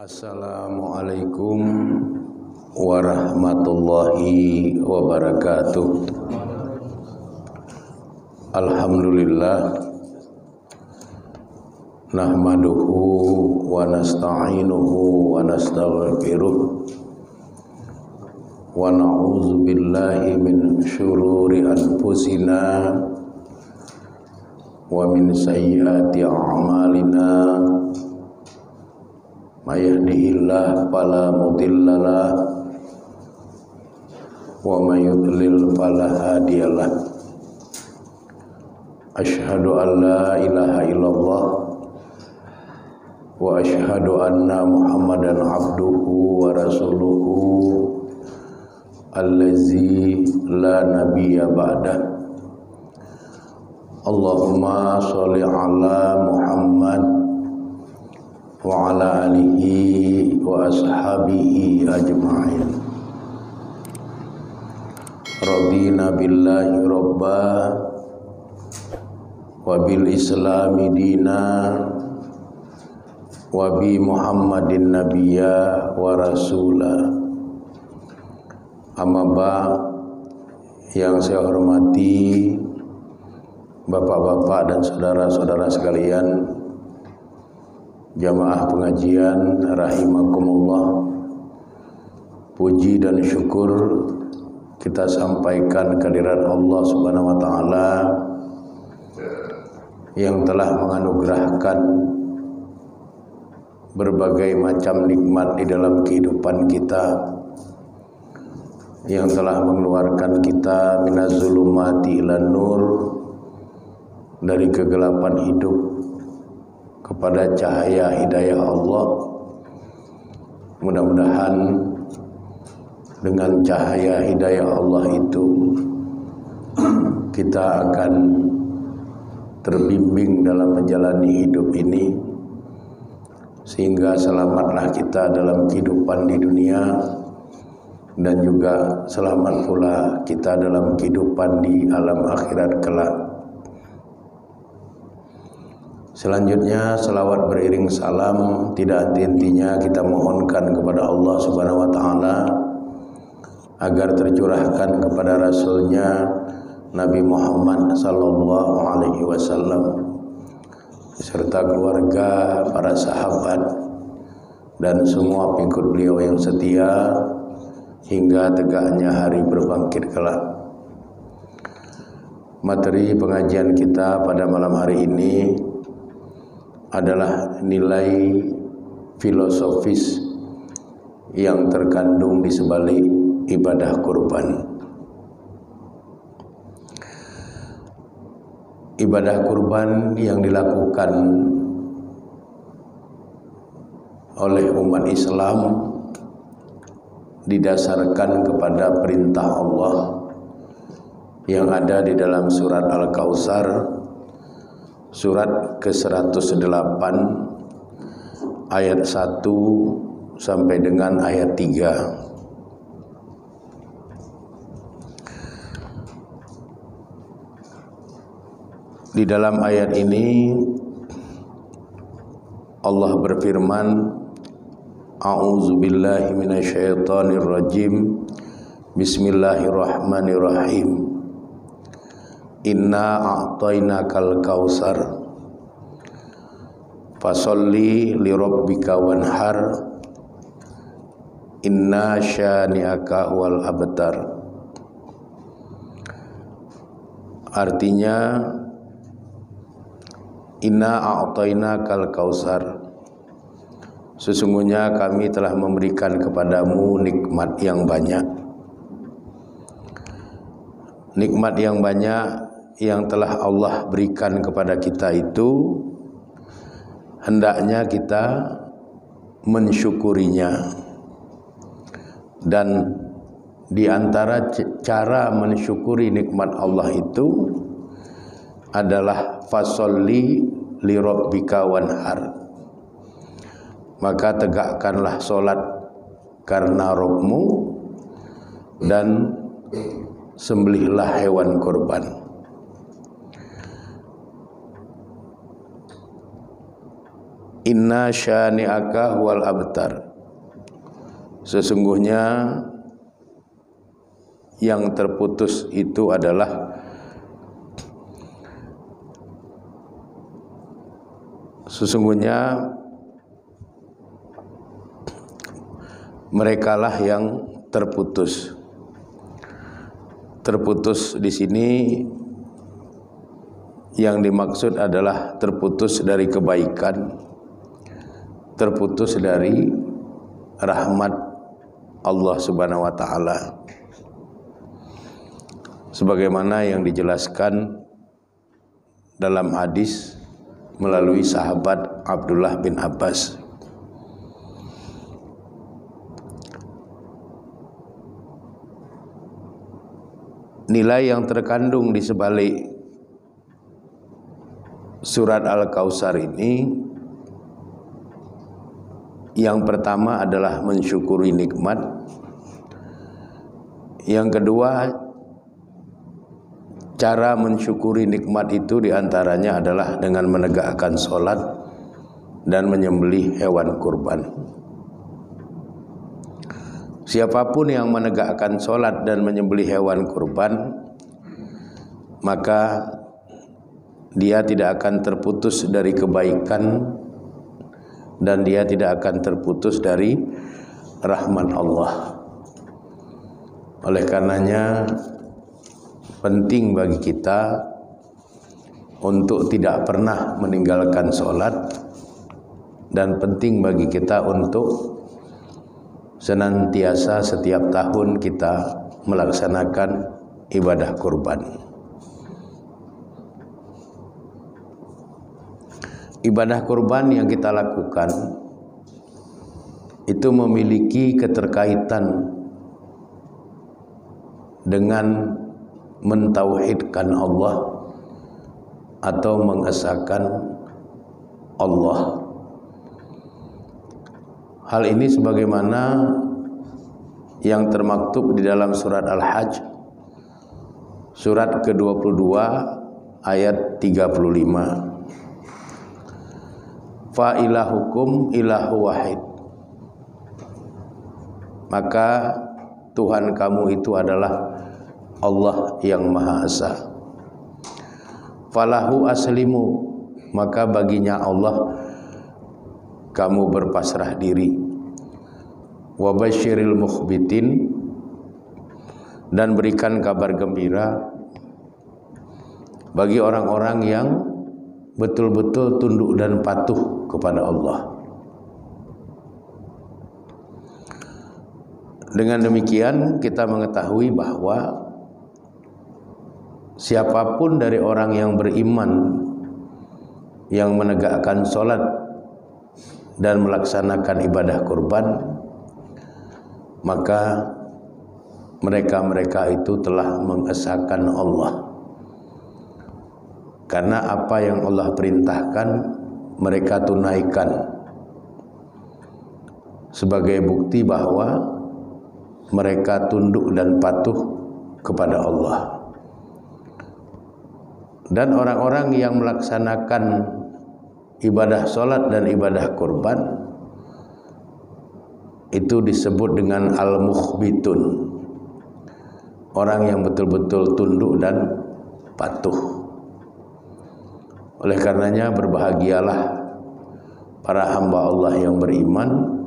Assalamualaikum warahmatullahi wabarakatuh. Alhamdulillah nahmaduhu wa nasta'inuhu wa nastaghfiruh wa na'udzu billahi min syururi anfusina wa min sayyiati a'malina. May yahdihillahu fala mudhillalah wa may yudlil fala hadiyalah. Asyhadu an la ilaha illallah wa asyhadu anna Muhammadan abduhu wa rasuluhu allazi la nabiyya ba'dah. Allahumma sholli ala Muhammad wa ala alihi wa ashabihi ajma'in. Radina billahi robba wa bil islami dina wa bi Muhammadin nabiyya wa rasula. Amma ba', yang saya hormati bapak-bapak dan saudara-saudara sekalian, jamaah pengajian rahimakumullah, puji dan syukur kita sampaikan kehadirat Allah Subhanahu wa taala yang telah menganugerahkan berbagai macam nikmat di dalam kehidupan kita, yang telah mengeluarkan kita minaz zulumati ilan nur, dari kegelapan hidup kepada cahaya hidayah Allah. Mudah-mudahan dengan cahaya hidayah Allah itu kita akan terbimbing dalam menjalani hidup ini, sehingga selamatlah kita dalam kehidupan di dunia, dan juga selamat pula kita dalam kehidupan di alam akhirat kelak. Selanjutnya, salawat beriring salam tidak henti-hentinya kita mohonkan kepada Allah Subhanahu wa taala agar tercurahkan kepada Rasulnya Nabi Muhammad sallallahu alaihi wasallam beserta keluarga, para sahabat dan semua pengikut beliau yang setia hingga tegaknya hari berbangkit kelak. Materi pengajian kita pada malam hari ini adalah nilai filosofis yang terkandung di sebalik ibadah kurban. Ibadah kurban yang dilakukan oleh umat Islam didasarkan kepada perintah Allah yang ada di dalam surat Al-Kautsar, surat ke-108 ayat 1 sampai dengan ayat 3. Di dalam ayat ini Allah berfirman, A'udzubillahi minasyaitonirrajim. Bismillahirrahmanirrahim. Inna a'tainakal kautsar fasolli lirabbika wanhar inna syani'aka wal abtar. Artinya, inna a'tainakal kautsar, sesungguhnya kami telah memberikan kepadamu nikmat yang banyak. Nikmat yang banyak yang telah Allah berikan kepada kita itu hendaknya kita mensyukurinya. Dan di antara cara mensyukuri nikmat Allah itu adalah fasolli li rabbika wanhar, maka tegakkanlah solat karena Rabbmu dan sembelihlah hewan kurban. Inna syani'aka wal abtar. Sesungguhnya yang terputus itu adalah merekalah yang terputus. Terputus di sini yang dimaksud adalah terputus dari kebaikan, terputus dari rahmat Allah Subhanahu wa taala. Sebagaimana yang dijelaskan dalam hadis melalui sahabat Abdullah bin Abbas. Nilai yang terkandung di sebalik surat Al-Kautsar ini, yang pertama adalah mensyukuri nikmat. Yang kedua, cara mensyukuri nikmat itu diantaranya adalah dengan menegakkan sholat dan menyembelih hewan kurban. Siapapun yang menegakkan sholat dan menyembelih hewan kurban, maka dia tidak akan terputus dari kebaikan dan dia tidak akan terputus dari rahmat Allah. Oleh karenanya penting bagi kita untuk tidak pernah meninggalkan sholat, dan penting bagi kita untuk senantiasa setiap tahun kita melaksanakan ibadah kurban. Ibadah kurban yang kita lakukan itu memiliki keterkaitan dengan mentauhidkan Allah atau mengesahkan Allah. Hal ini sebagaimana yang termaktub di dalam surat Al-Hajj, surat ke-22 ayat 35. Fa ilahukum ilahu wahid. Maka Tuhan kamu itu adalah Allah yang Maha Esa. Falahu aslimu, maka baginya Allah kamu berpasrah diri. Wa basyiril mukhbitin, dan berikan kabar gembira bagi orang-orang yang betul-betul tunduk dan patuh kepada Allah. Dengan demikian kita mengetahui bahwa siapapun dari orang yang beriman yang menegakkan sholat dan melaksanakan ibadah kurban, maka mereka itu telah mengesahkan Allah. Karena apa yang Allah perintahkan mereka tunaikan, sebagai bukti bahwa mereka tunduk dan patuh kepada Allah. Dan orang-orang yang melaksanakan ibadah sholat dan ibadah kurban itu disebut dengan al-mukhbitun, orang yang betul-betul tunduk dan patuh. Oleh karenanya berbahagialah para hamba Allah yang beriman,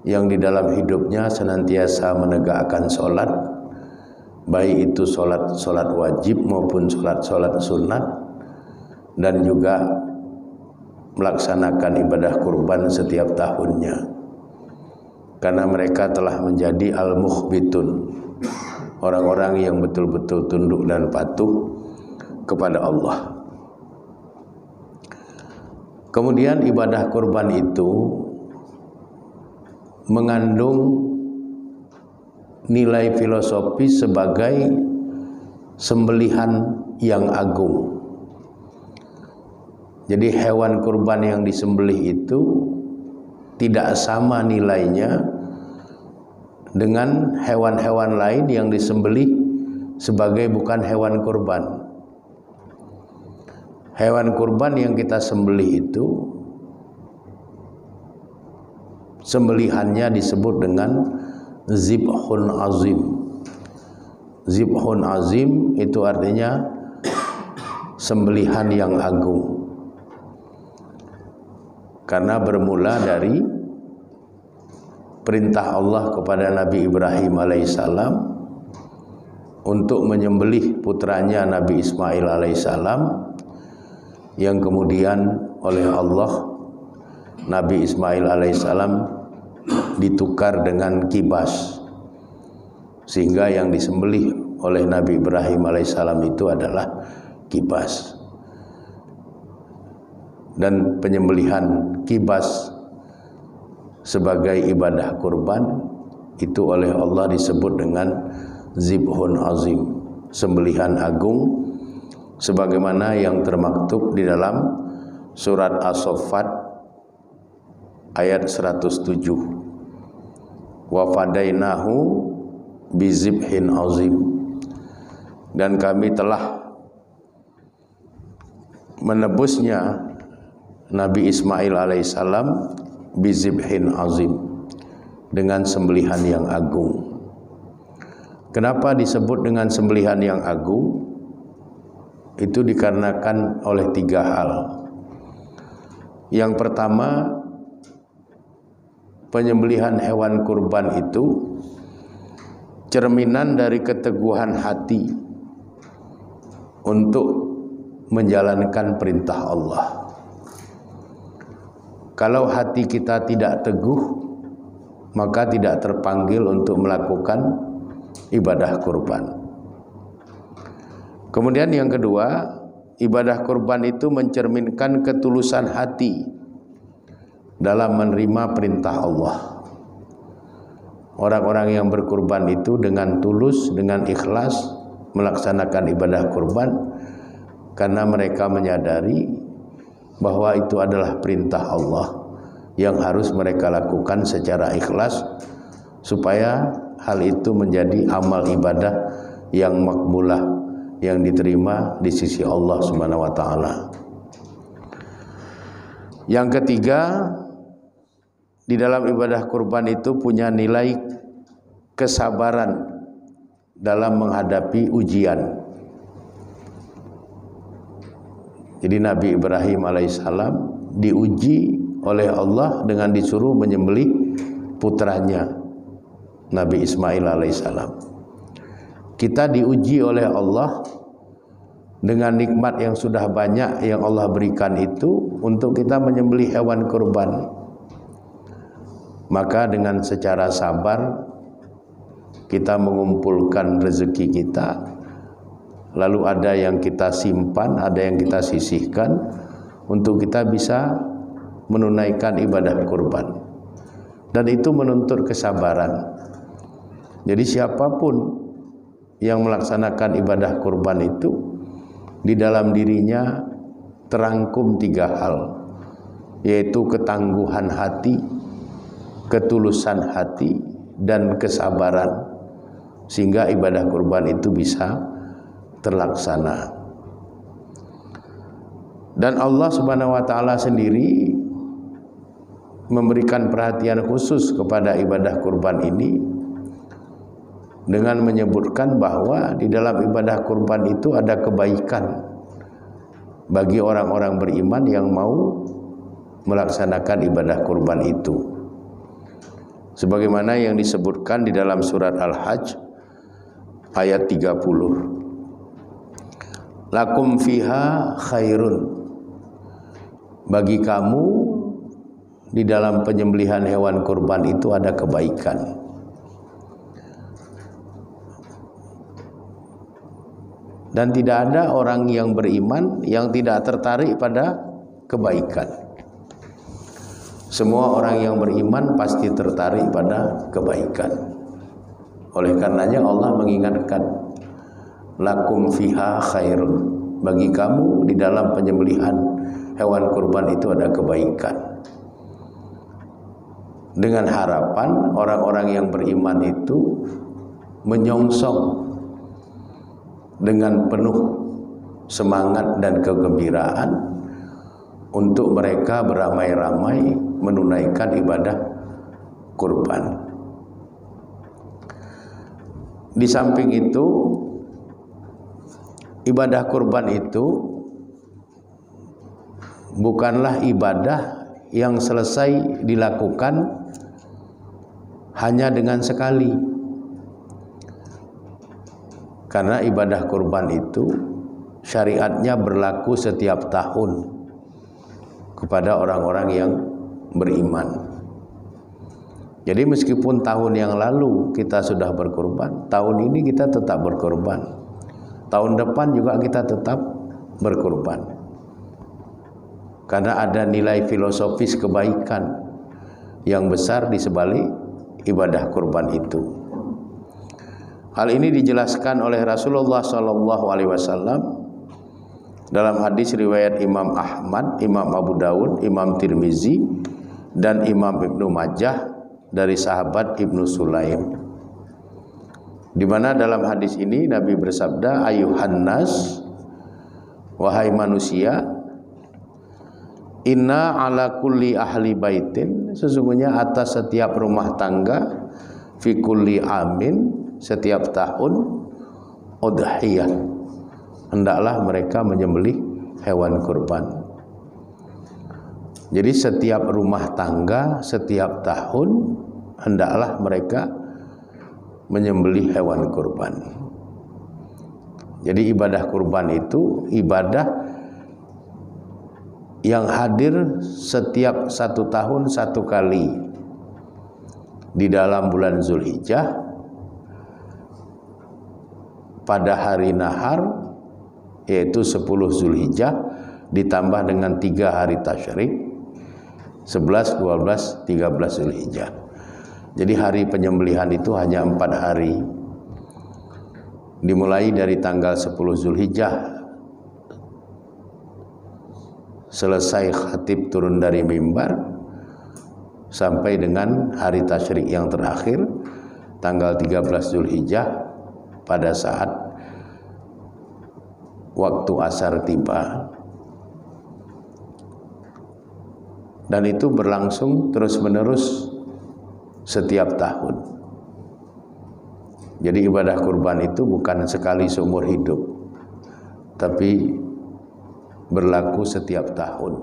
yang di dalam hidupnya senantiasa menegakkan sholat, baik itu sholat wajib maupun sholat sunat, dan juga melaksanakan ibadah kurban setiap tahunnya. Karena mereka telah menjadi al-mukhbitun, orang-orang yang betul-betul tunduk dan patuh kepada Allah. Kemudian ibadah kurban itu mengandung nilai filosofis sebagai sembelihan yang agung. Jadi hewan kurban yang disembelih itu tidak sama nilainya dengan hewan-hewan lain yang disembelih sebagai bukan hewan kurban. Hewan kurban yang kita sembelih itu sembelihannya disebut dengan zibhun azim. Zibhun azim itu artinya sembelihan yang agung, karena bermula dari perintah Allah kepada Nabi Ibrahim alaihissalam untuk menyembelih putranya Nabi Ismail alaihissalam, yang kemudian oleh Allah Nabi Ismail alaihissalam ditukar dengan kibas, sehingga yang disembelih oleh Nabi Ibrahim alaihissalam itu adalah kibas. Dan penyembelihan kibas sebagai ibadah kurban itu oleh Allah disebut dengan zibhun azim, sembelihan agung, sebagaimana yang termaktub di dalam surat As-Saffat ayat 107. Wa fadainahu bizibhin azim, dan kami telah menebusnya Nabi Ismail alaihissalam bizibhin azim, dengan sembelihan yang agung. Kenapa disebut dengan sembelihan yang agung? Itu dikarenakan oleh 3 hal. Yang pertama, penyembelihan hewan kurban itu cerminan dari keteguhan hati untuk menjalankan perintah Allah. Kalau hati kita tidak teguh, maka tidak terpanggil untuk melakukan ibadah kurban. Kemudian yang kedua, ibadah kurban itu mencerminkan ketulusan hati dalam menerima perintah Allah. Orang-orang yang berkurban itu dengan tulus, dengan ikhlas melaksanakan ibadah kurban, karena mereka menyadari bahwa itu adalah perintah Allah yang harus mereka lakukan secara ikhlas, supaya hal itu menjadi amal ibadah yang makbulah, yang diterima di sisi Allah Subhanahu wa taala. Yang ketiga, di dalam ibadah kurban itu punya nilai kesabaran dalam menghadapi ujian. Jadi Nabi Ibrahim alaihissalam diuji oleh Allah dengan disuruh menyembelih putranya Nabi Ismail alaihissalam. Kita diuji oleh Allah dengan nikmat yang sudah banyak yang Allah berikan itu untuk kita menyembelih hewan kurban. Maka dengan secara sabar kita mengumpulkan rezeki kita, lalu ada yang kita simpan, ada yang kita sisihkan untuk kita bisa menunaikan ibadah kurban. Dan itu menuntut kesabaran. Jadi siapapun yang melaksanakan ibadah kurban itu, di dalam dirinya terangkum 3 hal, yaitu ketangguhan hati, ketulusan hati, dan kesabaran, sehingga ibadah kurban itu bisa terlaksana. Dan Allah Subhanahu wa taala sendiri memberikan perhatian khusus kepada ibadah kurban ini dengan menyebutkan bahwa di dalam ibadah kurban itu ada kebaikan bagi orang-orang beriman yang mau melaksanakan ibadah kurban itu. Sebagaimana yang disebutkan di dalam surat Al-Hajj ayat 30. Lakum fiha khairun. Bagi kamu di dalam penyembelihan hewan kurban itu ada kebaikan. Dan tidak ada orang yang beriman yang tidak tertarik pada kebaikan. Semua orang yang beriman pasti tertarik pada kebaikan. Oleh karenanya Allah mengingatkan, lakum fiha khairun. Bagi kamu di dalam penyembelihan hewan kurban itu ada kebaikan. Dengan harapan orang-orang yang beriman itu menyongsong dengan penuh semangat dan kegembiraan untuk mereka beramai-ramai menunaikan ibadah kurban. Di samping itu, ibadah kurban itu bukanlah ibadah yang selesai dilakukan hanya dengan sekali. Karena ibadah kurban itu syariatnya berlaku setiap tahun kepada orang-orang yang beriman. Jadi meskipun tahun yang lalu kita sudah berkurban, tahun ini kita tetap berkurban. Tahun depan juga kita tetap berkurban. Karena ada nilai filosofis kebaikan yang besar di sebalik ibadah kurban itu. Hal ini dijelaskan oleh Rasulullah SAW dalam hadis riwayat Imam Ahmad, Imam Abu Dawud, Imam Tirmizi, dan Imam Ibnu Majah dari sahabat Ibnu Sulaim. Di mana dalam hadis ini Nabi bersabda, ayuhan nas, wahai manusia, inna ala kulli ahli baitin, sesungguhnya atas setiap rumah tangga, fi kulli amin, setiap tahun, udhiyah, hendaklah mereka menyembelih hewan kurban. Jadi setiap rumah tangga, setiap tahun, hendaklah mereka menyembelih hewan kurban. Jadi ibadah kurban itu ibadah yang hadir setiap 1 tahun 1 kali di dalam bulan Zulhijjah pada hari nahar, yaitu 10 Zulhijjah ditambah dengan 3 hari tasyrik, 11, 12, 13 Zulhijjah. Jadi hari penyembelihan itu hanya 4 hari. Dimulai dari tanggal 10 Zulhijjah, selesai khatib turun dari mimbar, sampai dengan hari tasyrik yang terakhir, tanggal 13 Zulhijjah, pada saat waktu asar tiba. Dan itu berlangsung terus-menerus setiap tahun. Jadi ibadah kurban itu bukan sekali seumur hidup, tapi berlaku setiap tahun.